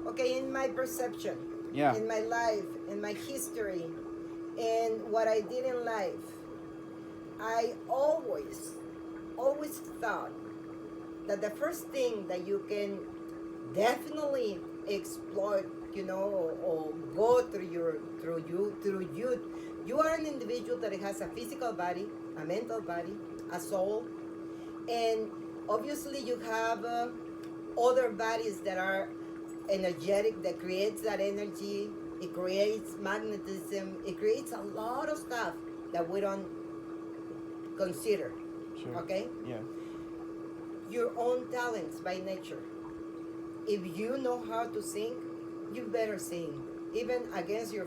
okay, in my perception, Yeah. in my life, in my history, and what I did in life, I always thought that the first thing that you can definitely exploit, or go through you, you are an individual that has a physical body, a mental body, a soul, and obviously you have other bodies that are energetic, that creates that energy. It creates magnetism. It creates a lot of stuff that we don't consider. Sure. Okay, Yeah. your own talents by nature. If you know how to sing, you better sing, even against your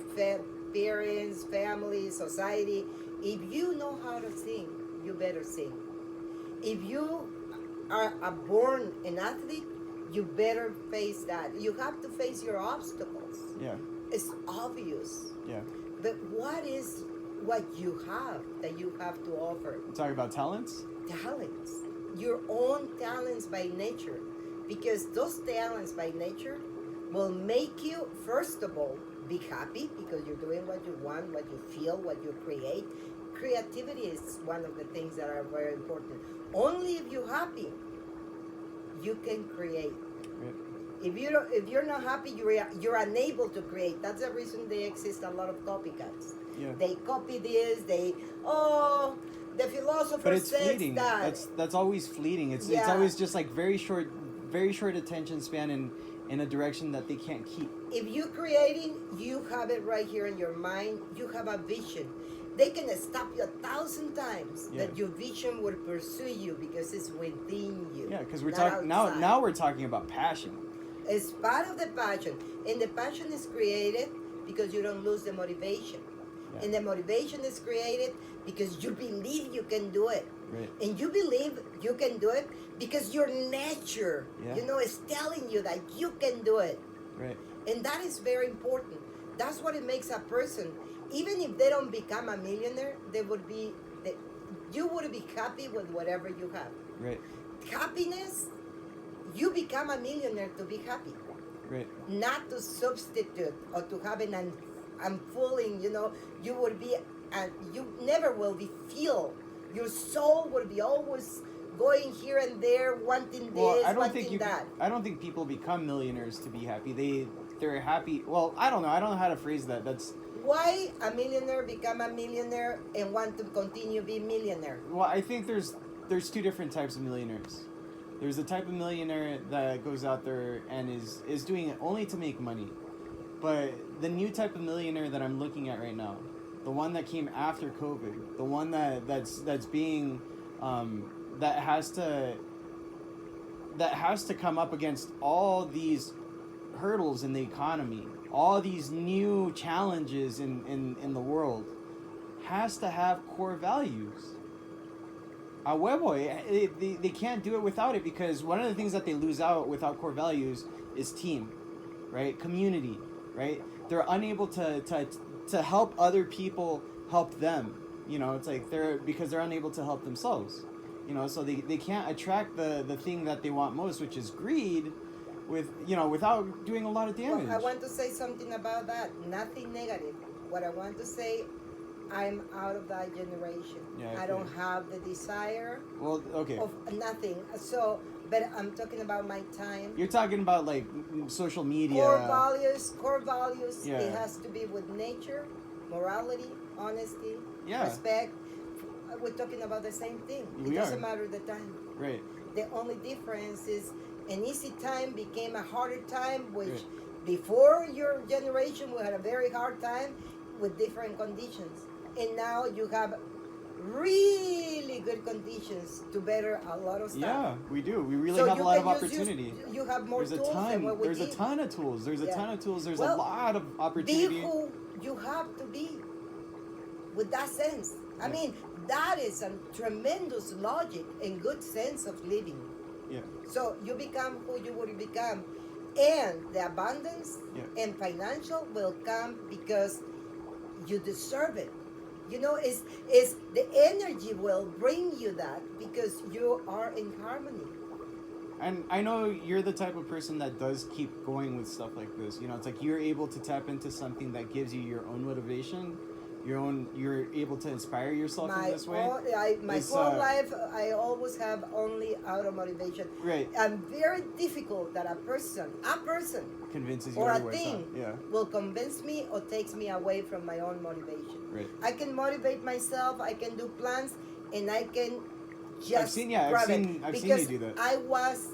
parents, family, society. If you know how to sing, you better sing. If you are a born an athlete, you better face that. You have to face your obstacles. Yeah. It's obvious. Yeah. But what is what you have that you have to offer? Talking about talents. Talents. Your own talents by nature. Because those talents by nature will make you, first of all, be happy because you're doing what you want, what you feel, what you create. Creativity is one of the things that are very important. Only if you're happy, you can create. Right. If you're not happy, you're unable to create. That's the reason there exist a lot of copycats. Yeah. They copy this. The philosopher But it's says fleeting. that. That's always fleeting. It's Yeah. always just like very short attention span in a direction that they can't keep. If you're creating, you have it right here in your mind. You have a vision. They can stop you 1,000 times, Yeah. that your vision will pursue you because it's within you. Yeah, because we're not talking now. outside. Now we're talking about passion. It's part of the passion, and the passion is created because you don't lose the motivation, Yeah. and the motivation is created because you believe you can do it. Right. And you believe you can do it because your nature, Yeah. is telling you that you can do it. Right. And that is very important. That's what it makes a person. Even if they don't become a millionaire, you would be happy with whatever you have. Right. Happiness, you become a millionaire to be happy, Right. not to substitute or to have an unfulfilling, you would be, you never will be feel. Your soul will be always going here and there, wanting this, Well, I don't wanting think that. I don't think people become millionaires to be happy. They're happy. Well, I don't know. I don't know how to phrase that. That's Why a millionaire become a millionaire and want to continue being millionaire? well. I think there's two different types of millionaires. There's the type of millionaire that goes out there and is doing it only to make money. But the new type of millionaire that I'm looking at right now, the one that came after COVID, the one that's being that has to come up against all these hurdles in the economy, all these new challenges in the world, has to have core values. A huevo, they can't do it without it, because one of the things that they lose out without core values is team, right? Community, right? They're unable to help other people help them. It's like because they're unable to help themselves. So they can't attract the thing that they want most, which is greed, without doing a lot of damage. Well, I want to say something about that. Nothing negative. What I want to say, I'm out of that generation. Yeah, I don't have the desire Well, okay. of nothing. So, but I'm talking about my time. You're talking about like social media. Core values. Yeah. It has to be with nature, morality, honesty, Yeah. respect. We're talking about the same thing. We It doesn't are. matter the time. Right. The only difference is an easy time became a harder time, which Right. before your generation we had a very hard time with different conditions. And now you have really good conditions to better a lot of stuff. Yeah, we do. We really So have a you lot of can opportunity. You have more There's a tools than ton. what we There's a did. ton of tools. There's a Yeah. ton of tools. There's Well, a lot of Be opportunity. who you have to be with that sense. I Yeah. mean, that is a tremendous logic and good sense of living. Yeah. So you become who you would become, and the abundance Yeah. and financial will come because you deserve it. Is the energy will bring you that because you are in harmony. And I know you're the type of person that does keep going with stuff like this. You know, it's like you're able to tap into something that gives you your own motivation, you're able to inspire yourself in this way. My It's, whole life, I always have only auto motivation. Right. And very difficult that a person Convinces you or a otherwise, huh? thing Yeah. will convince me or takes me away from my own motivation. Right. I can motivate myself, I can do plans, and I can just I've seen you because do that. I was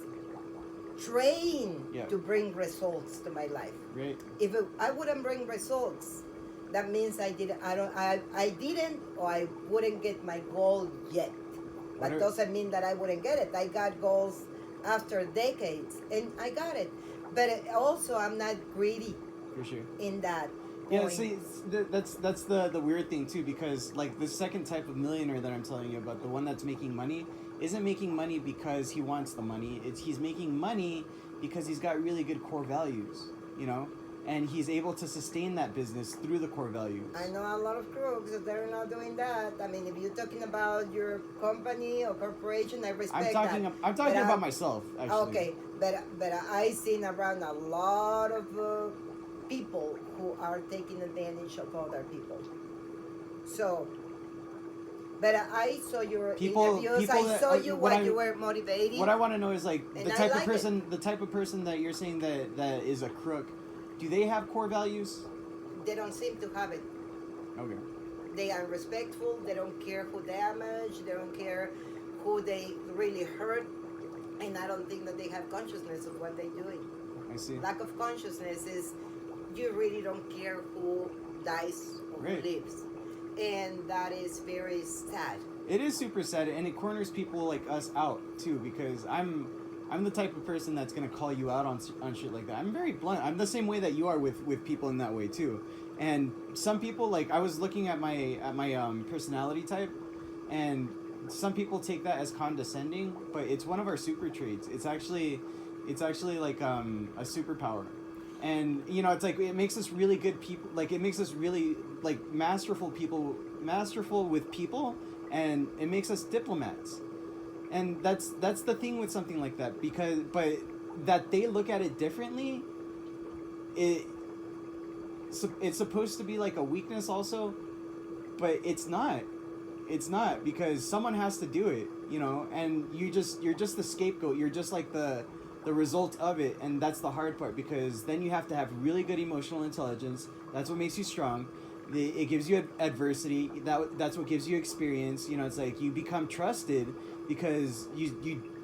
trained Yeah. to bring results to my life. Right. If I wouldn't bring results, that means I didn't or I wouldn't get my goal yet. What But are- doesn't mean that I wouldn't get it. I got goals after decades, and I got it. But also, I'm not greedy For sure. in that. Yeah, point. see, that's the weird thing too, because like the second type of millionaire that I'm telling you about, the one that's making money, isn't making money because he wants the money. He's making money because he's got really good core values, you know, and he's able to sustain that business through the core values. I know a lot of crooks that they're not doing that. I mean, if you're talking about your company or corporation, I respect I'm that. talking But about myself, actually. Okay, but I seen around a lot of people who are taking advantage of other people. So, but I saw your interviews. I that- saw you what what I- you were motivating. What I want to know is like And the I type of like it. person, the type of person that you're saying that is a crook. Do they have core values? They don't seem to have it. Okay. They are respectful. They don't care who damage. They don't care who they really hurt. And I don't think that they have consciousness of what they're doing. I see. Lack of consciousness is you really don't care who dies or Right. who lives. And that is very sad. It is super sad, and it corners people like us out too. Because I'm the type of person that's gonna call you out on shit like that. I'm very blunt. I'm the same way that you are with people in that way too. And some people, like, I was looking at my personality type, and some people take that as condescending, but it's one of our super traits. It's actually like a superpower. And you know, it's like it makes us really good people. Like it makes us really like masterful with people, and it makes us diplomats. And that's the thing with something like that, but that they look at it differently. It's supposed to be like a weakness also, but it's not. It's not, because someone has to do it, you know, and you're just the scapegoat. You're just like the result of it, and that's the hard part, because then you have to have really good emotional intelligence. That's what makes you strong. It gives you adversity. That's what gives you experience. You know, it's like you become trusted because you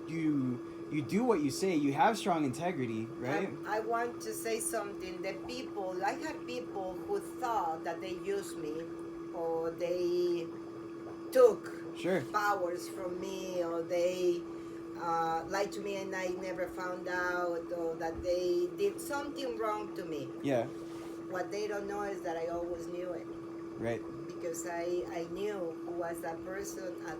do what you say. You have strong integrity, right? I want to say something. I had people who thought that they used me or they took Sure. powers from me, or they lied to me and I never found out, or that they did something wrong to me. Yeah. What they don't know is that I always knew it, Right. because I knew who was that person. I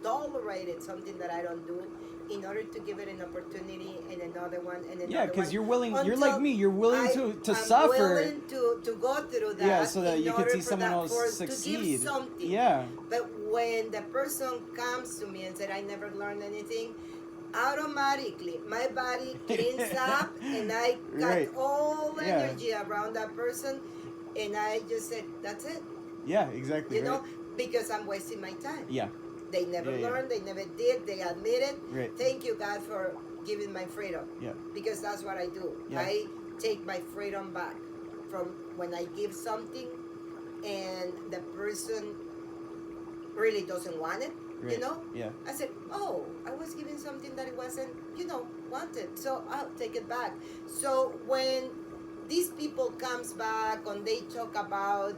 tolerated something that I don't do in order to give it an opportunity and another one and another Yeah, because one, you're willing. You're until like me. You're willing to I'm suffer. willing to go through that. Yeah, so that in you could order see for someone that- else to succeed. give something. Yeah. But when the person comes to me and said, I never learned anything, automatically my body cleans up and I got Right. all the Yeah. energy around that person, and I just said, that's it. Yeah. Exactly. You know, right. because I'm wasting my time. Yeah. They never Yeah, yeah. learned, they never did, they admitted. Right. Thank you, God, for giving my freedom. Yeah. Because that's what I do. Yeah. I take my freedom back from when I give something and the person really doesn't want it, you Right. know? Yeah. I said, oh, I was giving something that it wasn't, wanted, so I'll take it back. So when these people comes back and they talk about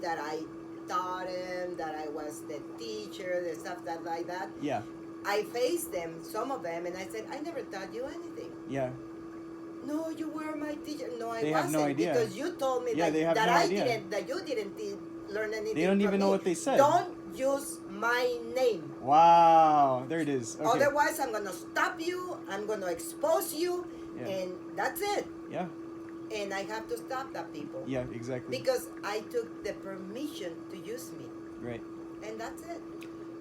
that I taught him, that I was the teacher, the stuff like that, Yeah. I faced them, some of them, and I said, I never taught you anything. Yeah. No, you were my teacher. No, I They have wasn't, no idea. because you told me Yeah, they have that no I idea. that you didn't learn anything. They don't from even know me. what they said. Don't use my name. Wow. There it is. Okay. Otherwise, I'm gonna stop you. I'm gonna expose you, Yeah. and that's it. Yeah. And I have to stop that people. Yeah. Exactly. Because I took the permission to use me, Right. and that's it.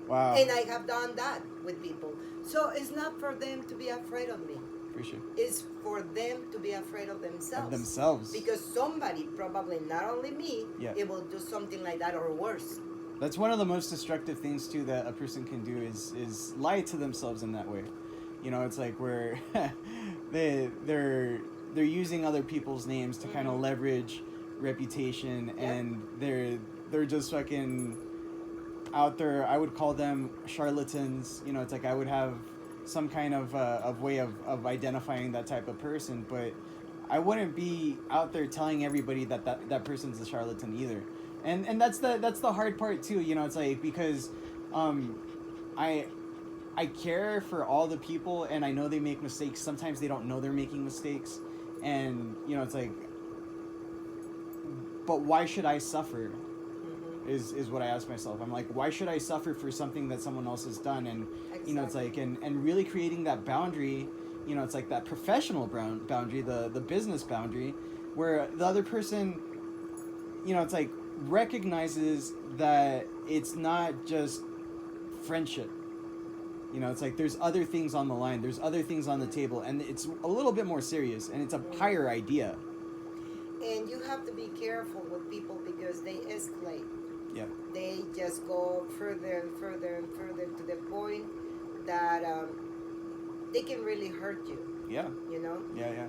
Wow. And I have done that with people. So it's not for them to be afraid of me. For sure. It's for them to be afraid of themselves. Of themselves. Because somebody, probably not only me, Yeah. it will do something like that or worse. That's one of the most destructive things too that a person can do is lie to themselves in that way. You know, it's like where they're using other people's names to kind of leverage reputation, and they're just fucking out there. I would call them charlatans. You know, it's like I would have some kind of way of identifying that type of person, but I wouldn't be out there telling everybody that person's a charlatan either. And that's the hard part too. You know, it's like because I care for all the people, and I know they make mistakes. Sometimes they don't know they're making mistakes, and you know, it's like, but why should I suffer? Is what I ask myself. I'm like, why should I suffer for something that someone else has done? And you know, it's like, and really creating that boundary. You know, it's like that professional boundary, the business boundary, where the other person, you know, it's like recognizes that it's not just friendship. You know, it's like there's other things on the line, there's other things on the table, and it's a little bit more serious, and it's a higher idea. And you have to be careful with people because they escalate. Yeah. They just go further and further and further to the point that they can really hurt you. Yeah. You know? Yeah.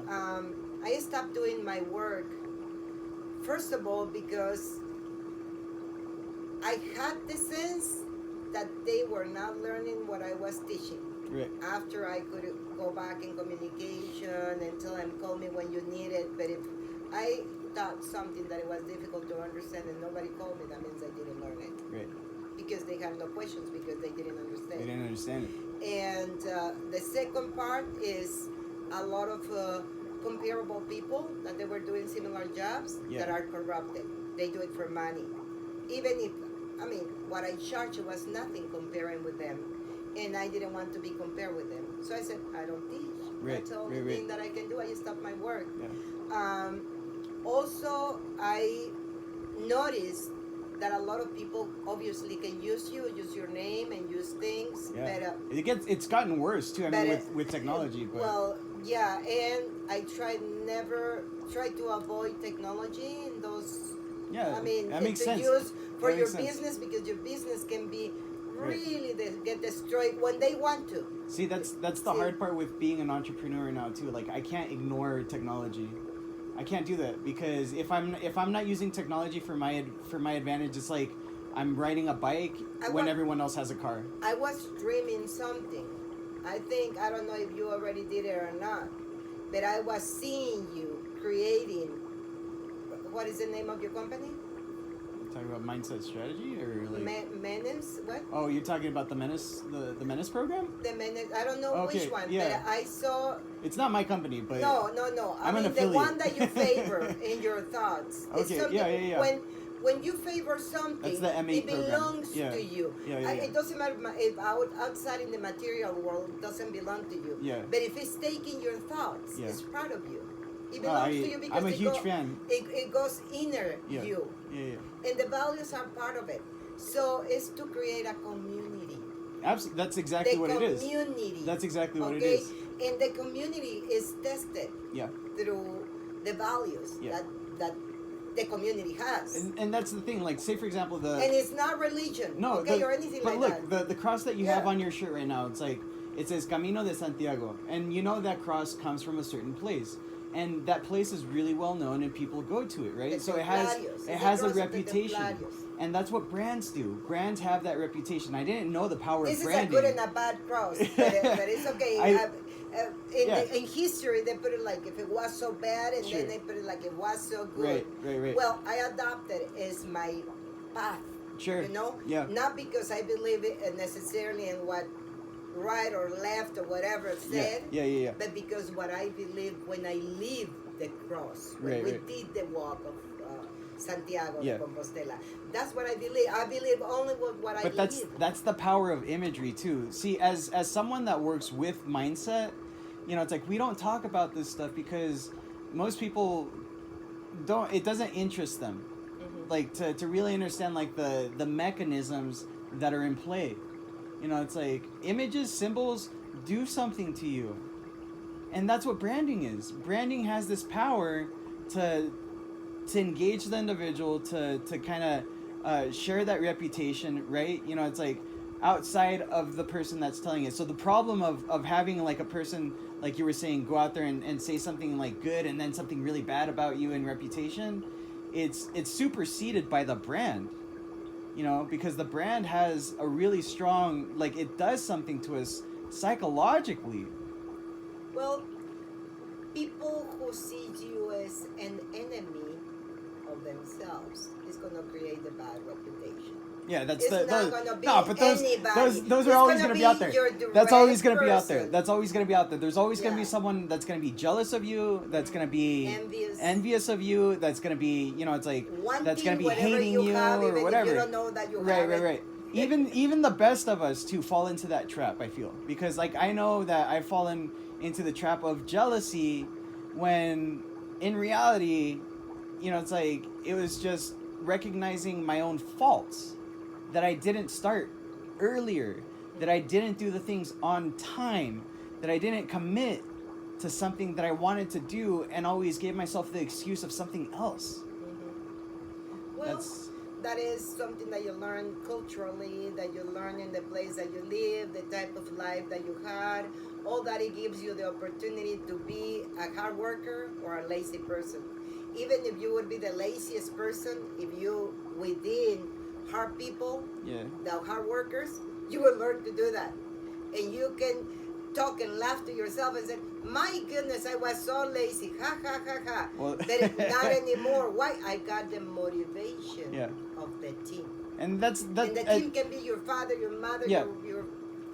I stopped doing my work, first of all, because I had the sense that they were not learning what I was teaching. Right. After I could go back in communication and tell them, call me when you need it. But if I taught something that it was difficult to understand and nobody called me, that means I didn't learn it. Right. Because they had no questions, because they didn't understand. They didn't understand it. And the second part is a lot of comparable people that they were doing similar jobs that are corrupted. They do it for money. Even if, I mean, what I charged was nothing comparing with them. And I didn't want to be compared with them. So I said, I don't teach. That's the only thing that I can do. I stopped my work. Yeah. Also, I noticed that a lot of people obviously can use your name and use things. Yeah. But, it's gotten worse too. I mean, with technology. But well, yeah, and I never try to avoid technology in those. Yeah, I mean, that makes sense. Use for That your makes sense. business, because your business can be really get destroyed when they want to. See, that's the hard part with being an entrepreneur now too. Like, I can't ignore technology. I can't do that because if I'm not using technology for my advantage, it's like I'm riding a bike when everyone else has a car. I was dreaming something. I don't know if you already did it or not, but I was seeing you creating. What is the name of your company? Talking about mindset strategy or like Menace, what? Oh, you're talking about the Menace, the Menace program? The Menace, I don't know which one, but I saw. It's not my company, but No. I mean, the one that you favor in your thoughts. Okay, yeah. When you favor something, that's the M8 it belongs to you. Yeah. It doesn't matter if outside in the material world, it doesn't belong to you. Yeah. But if it's taking your thoughts, it's part of you. It Oh, belongs to you because I'm a huge fan. It goes inner you. Yeah. And the values are part of it. So it's to create a community. Absolutely, that's exactly what it is. The community. That's exactly what it is. And the community is tested through the values that the community has. And that's the thing. Like, say for example, and it's not religion, or anything like that. But look, the cross that you have on your shirt right now, it's like it says Camino de Santiago, and you know that cross comes from a certain place. And that place is really well known, and people go to it, right? So it has a reputation, and that's what brands do. Brands have that reputation. I didn't know the power of branding. This is a good and a bad cross, but it's okay. In history, they put it like if it was so bad, and then they put it like it was so good. Right. Well, I adopted it as my path. Sure. You know, not because I believe it necessarily in what right or left or whatever said, but because what I believe when I live the cross, when we did the walk of Santiago de Compostela, that's what I believe. I believe only what I But live. that's the power of imagery too. See, as someone that works with mindset, you know, it's like we don't talk about this stuff because most people don't. It doesn't interest them, like to really understand like the mechanisms that are in play. You know, it's like images, symbols do something to you. And that's what branding is. Branding has this power to engage the individual, to kind of share that reputation, right? You know, it's like outside of the person that's telling it. So the problem of having like a person, like you were saying, go out there and say something like good and then something really bad about you in reputation, it's superseded by the brand. You know, because the brand has a really strong, like, it does something to us psychologically. Well, people who see you as an enemy of themselves is gonna create a bad reputation. Yeah, that's It's the not those, gonna be no, but those anybody. those It's are always gonna gonna be be out there. your That's always direct gonna be out there. person. That's always gonna be out there. There's always gonna be Yeah. someone that's gonna be jealous of you. That's gonna be Envious. of you. That's gonna be, you know, it's like Wanting that's gonna be whatever hating you you have, or even whatever. if you don't know that you Right, have right, it. right. Even the best of us too fall into that trap. I feel, because like I know that I've fallen into the trap of jealousy, when in reality, you know, it's like it was just recognizing my own faults, that I didn't start earlier, that I didn't do the things on time, that I didn't commit to something that I wanted to do, and always gave myself the excuse of something else. Well, That's that is something that you learn culturally, that you learn in the place that you live, the type of life that you had. All that it gives you the opportunity to be a hard worker or a lazy person. Even if you would be the laziest person, if you within hard people, yeah. the hard workers, you will learn to do that. And you can talk and laugh to yourself and say, my goodness, I was so lazy. Ha ha ha ha. Well, But not anymore. Why? I got the motivation Yeah. of the team. And that's And the team can be your father, your mother, Yeah. your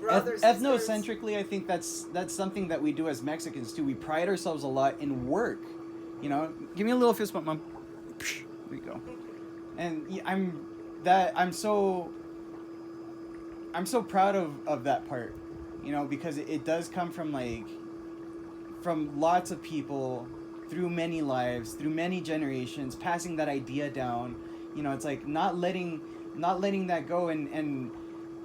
brothers, sisters. ethnocentrically, I think that's something that we do as Mexicans too. We pride ourselves a lot in work. You know, give me a little fist bump, Mom. There you go. And I'm so proud of that part. You know, because it does come from lots of people, through many lives, through many generations, passing that idea down. You know, it's like not letting that go, and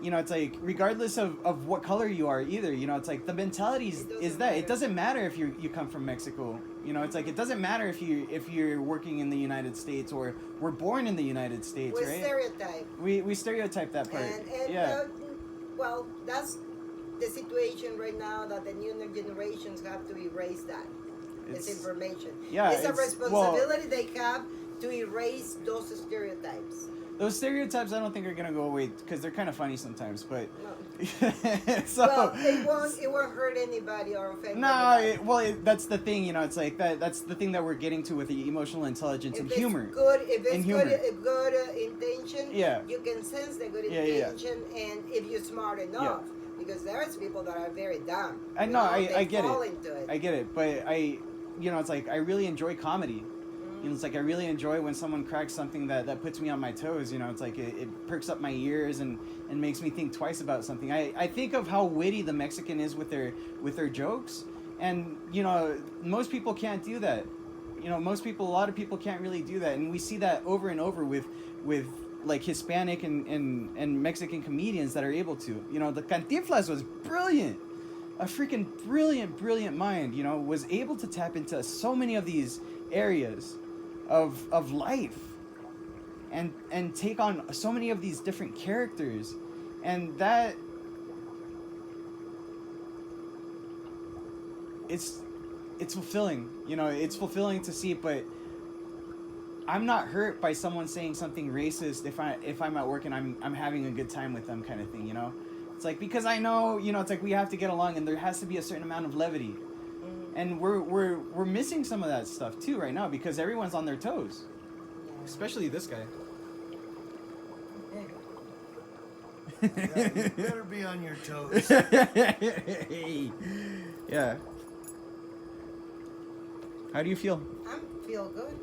you know, it's like regardless of what color you are either, you know, it's like the mentality is that it doesn't matter if you come from Mexico. You know, it's like it doesn't matter if you're working in the United States or were born in the United States, We right? stereotype. We stereotype that part. And yeah. well, that's the situation right now, that the new generations have to erase that. It's information. Yeah, it's a it's- responsibility they have to erase those stereotypes. Those stereotypes, I don't think are gonna go away because they're kind of funny sometimes. But No. so Well, it won't hurt anybody or offend no, anybody. that's the thing. You know, it's like that's the thing that we're getting to with the emotional intelligence and humor. If it's And good, humor. good intention, Yeah. you can sense the good Yeah, yeah. intention, and if you're smart enough, because there's people that are very dumb. I know, They I get fall it. into it. I get it, but you know, it's like I really enjoy comedy. You know, it's like I really enjoy when someone cracks something that puts me on my toes. You know, it's like it perks up my ears and makes me think twice about something. I think of how witty the Mexican is with their jokes, and you know, most people can't do that. You know, a lot of people can't really do that, and we see that over and over with like Hispanic and Mexican comedians that are able to. You know, the Cantinflas was brilliant. A freaking brilliant mind, you know, was able to tap into so many of these areas of life and take on so many of these different characters, and that it's fulfilling. You know, it's fulfilling to see. But I'm not hurt by someone saying something racist if I'm at work and I'm having a good time with them, kind of thing, you know. It's like, because I know, you know, it's like we have to get along, and there has to be a certain amount of levity. And we're missing some of that stuff too right now, because everyone's on their toes, especially this guy. Yeah, you better be on your toes. Yeah. How do you feel? I feel good.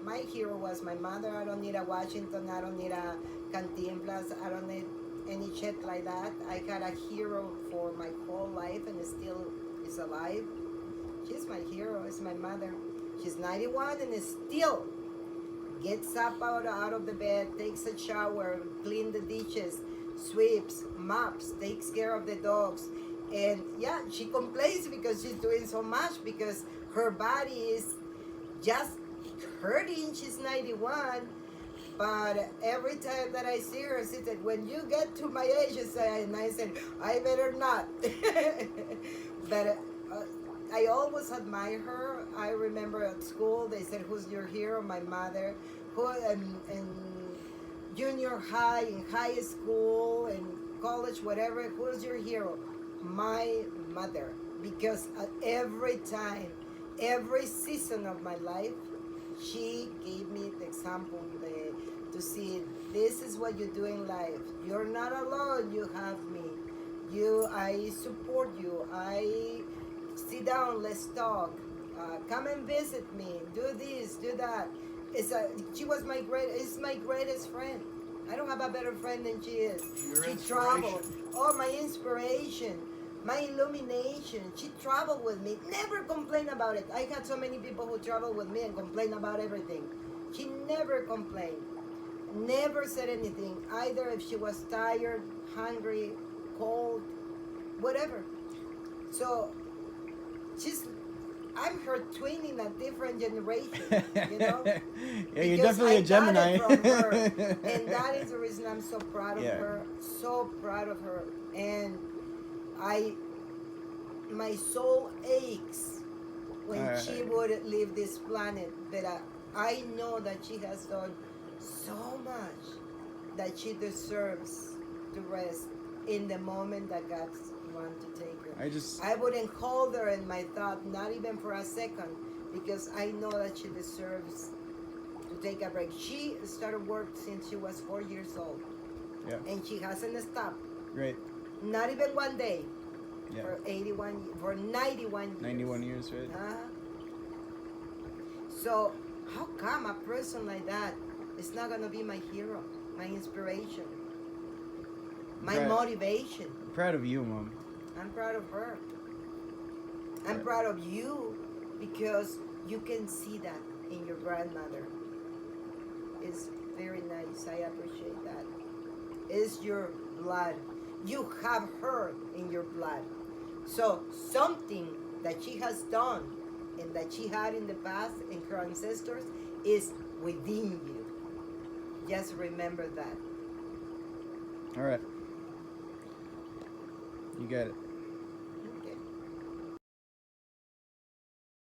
My hero was my mother. I don't need a Washington. I don't need a Cantinflas. I don't need any shit like that. I got a hero for my whole life, and still is alive. She's my hero. It's my mother. She's 91 and still gets up out of the bed, takes a shower, clean the dishes, sweeps, mops, takes care of the dogs. And yeah, she complains because she's doing so much because her body is just hurting. She's 91. But every time that I see her, she said, when you get to my age, and I said, I better not. But I always admire her. I remember at school, they said, who's your hero? My mother. Who in junior high, in high school, in college, whatever, who's your hero? My mother. Because at every time, every season of my life, she gave me the example to see this is what you do in life. You're not alone. You have me. I support you. I sit down. Let's talk. Come and visit me. Do this. Do that. She was my greatest friend. I don't have a better friend than she is. Your She inspiration. traveled. Oh, my inspiration. My illumination. She traveled with me. Never complained about it. I had so many people who traveled with me and complain about everything. She never complained. Never said anything. Either if she was tired, hungry, cold, whatever. So I'm her twin in a different generation, you know? Yeah, you're Because definitely I a Gemini. got it from her. And that is the reason I'm so proud of Yeah. her. So proud of her. And my soul aches when Alright. she would leave this planet. But I know that she has done so much that she deserves to rest in the moment that God wants to take her. I wouldn't hold her in my thought, not even for a second, because I know that she deserves to take a break. She started work since she was 4 years old. Yeah. And she hasn't stopped. Great. Not even one day. Yeah. For 91 years. 91 years, right? So how come a person like that is not gonna be my hero, my inspiration, my Right. motivation? I'm proud of you, Mom. I'm proud of her. I'm Right. proud of you because you can see that in your grandmother. It's very nice. I appreciate that. It's your blood. You have her in your blood. So something that she has done and that she had in the past and her ancestors is within you. Just remember that. All right. You got it.